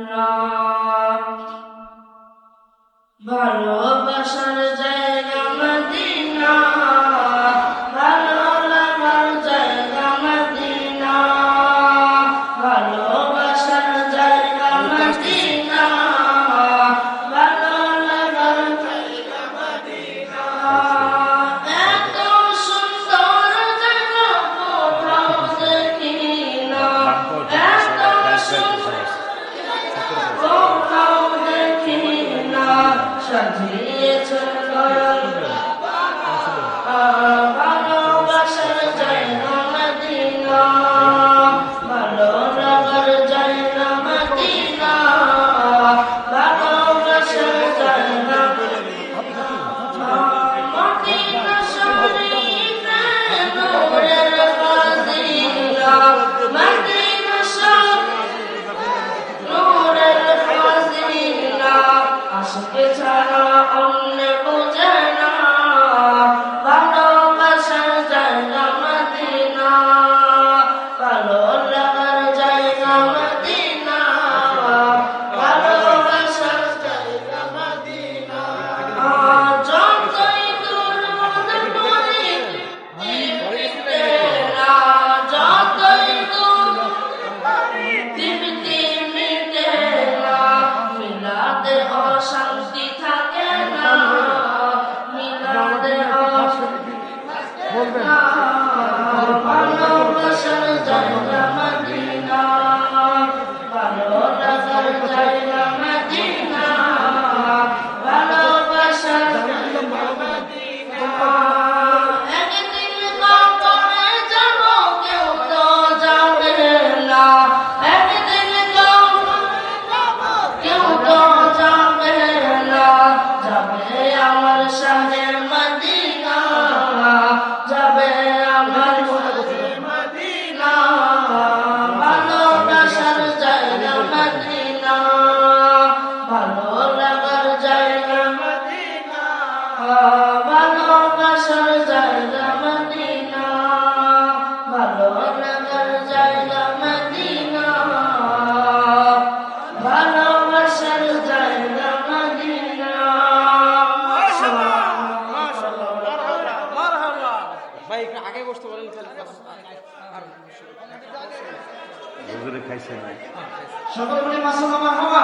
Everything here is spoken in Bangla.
হাবিবাল্লাহ। ভালোবাসার জায়গা মদিনা, ভালো লাগার জায়গা মদিনা, ভালোবাসার জায়গা মদিনা, ভালো লাগার জায়গা মদিনা। এত সুন্দর জায়গা কোথাও দেখি না, এত সুন্দর কোথাও দেখি না, সাজিয়েছেন দয়াল ভালোবাসার জায়গা মদিনা, ভালো লাগার জায়গা মদিনা, ভালোবাসার জায়গা মদিনা শরীফে নূরের ফাজিলা, মদিনা শরীফে নূরের ফাজিলা, আশিকে ছাড়া অন্য বোঝে না, ভালোবাসার জায়গা মদিনা, ভালো লাগার জায়গা মদিনা, ভালোবাসার জায়গা মদিনা। যতই দূর মদন করি দিতে না, যতই দূর তৃপ্তি মিটে না, মিলাদে অশান্তি থাকে না, মিলাদে অশান্তি থাকে না, ভালোবাসার জায়গা মদিনা, ভালো লাগার জায়গা মদিনা, ভালোবাসার জায়গা মদিনা। একদিন কবরে যাব কেউ তো যাবে না, একদিন কবরে যাব কেউ তো যাবে না, যাবে আমার শাহে মদিনা, যাবে আমার শাহে মদিনা, ভালোবাসার জায়গা মদিনা, ভালো লাগার জায়গা মদিনা, ভালোবাসার জায়গা মদিনা, ভালো লাগার জায়গা মদিনা, ভালোবাসার জায়গা মদিনা। ভাই একটু আগে বসতে বলেন। হুজুরে খাইছেন সকল বলি মাশাআল্লাহ মারহাবা।